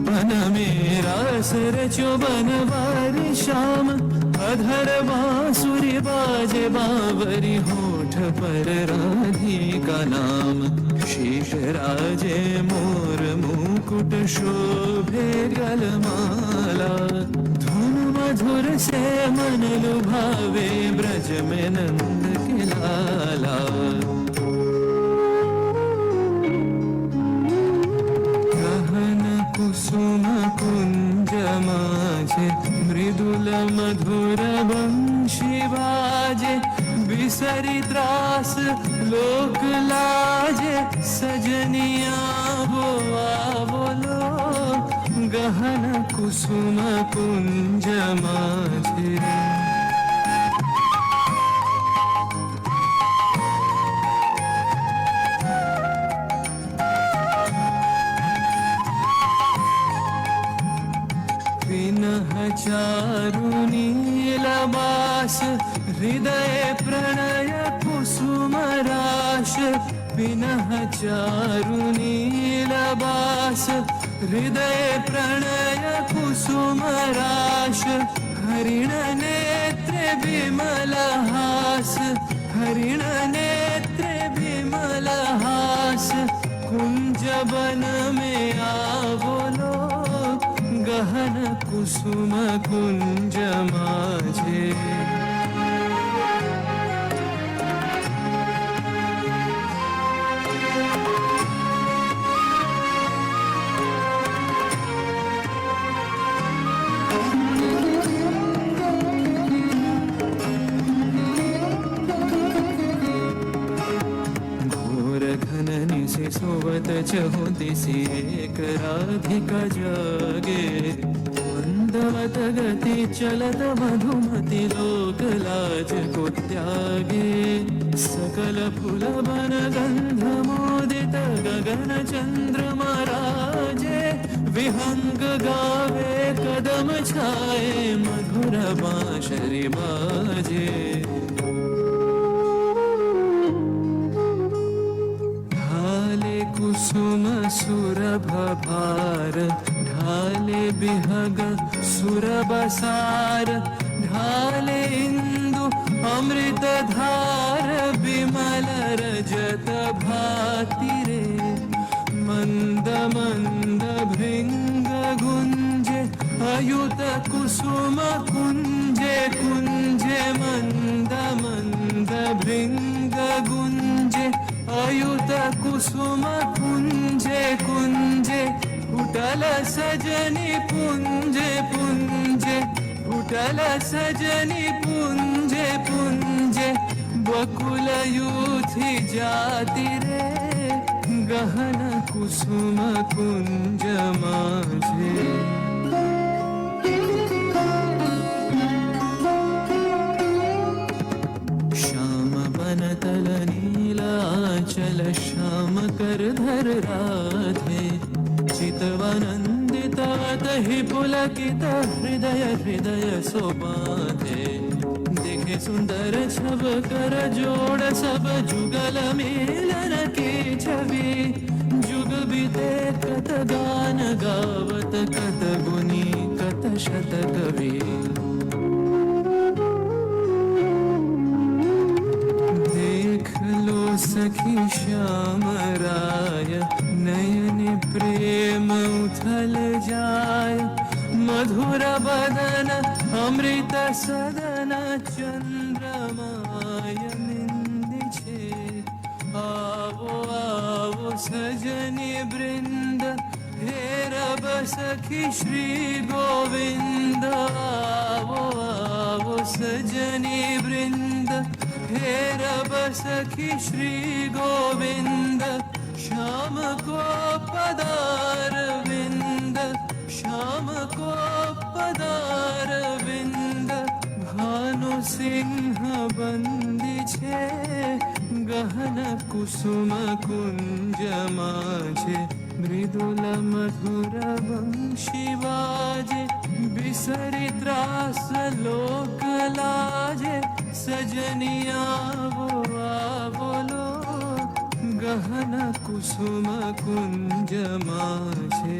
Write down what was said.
बन में रास रचो बनवारी श्याम, अधर बांसुरी बाजे बावरी, होठ पर राधिका नाम। शीश राजे मोर मुकुट शोभे गलमाला, धुन मधुर से मन लुभावे, ब्रज में नंद के लाला। गहन कुसुम कुंज माझे, मृदुल मधुर वंशी बाजे, बिसरी त्रास लोक लाजे, सजनिया बोलो, गहन कुसुम कुंज माझे। विनह चारु नीलबास, हृदय प्रणय कुसुम राश। विनह चारु नीलबास, हृदय प्रणय कुसुम राश। हरिण नेत्र विमल हास, हरिण नेत्र विमल हास। कुंज वन में आवलो, गहन कुसुम कुंज माझे। से सोवत चहु दिसि एक राधिका जागे, मंदवत गति चलत मधुमति लोक लाज को त्यागे। सकल फूल बन गंध मोदित गगन चंद्रमा राजे, विहंग गावे कदम छाए मधुर बांसुरी बाजे। कुसुम सुरभ भार, ढाले बिहग सुरबसार। ढाले इंदु अमृत धार, विमल रजत भाति रे। मंद मंद भृंग गुंजे, अयुत कुसुम कुंजे कुंजे। मंद मंद भृंग गुंजे, अयुत कुसुम कुंजे कुंजे। उठल सजनी पुंजे पुंजे, उठल सजनी पुंजे पुंजे। बकुल यूथी जाति रे, गहन कुसुम कुंज माझे। तल नीलाचल श्याम कर धर राधे, चितवनंदित तहि पुलकित हृदय हृदय सोबाधे। देखे सुंदर छब कर जोड़, सब जुगल मिलन की छवि। जुग बीते कत गान गावत, कत गुनी कत शत कवि। सखी श्याम राय, नयन प्रेम उथल जाय। मधुर बदन अमृत सदन, चंद्रमाय निंदी छे। आवो आवो सजनी वृंद, हेरब सखी श्री गोविंद। आवो आवो सजनी वृंद, हेरब सखी श्री गोविंद। श्याम को पदार विंद, श्याम को पदार विंद। भानु सिंह बंदी छे, गहन कुसुम कुंज माझे। मृदुल मधुर वंशी बाजे, बिसरी त्रास लोक लाजे। सजनिया बोलो, गहन कुसुम कुंज मासे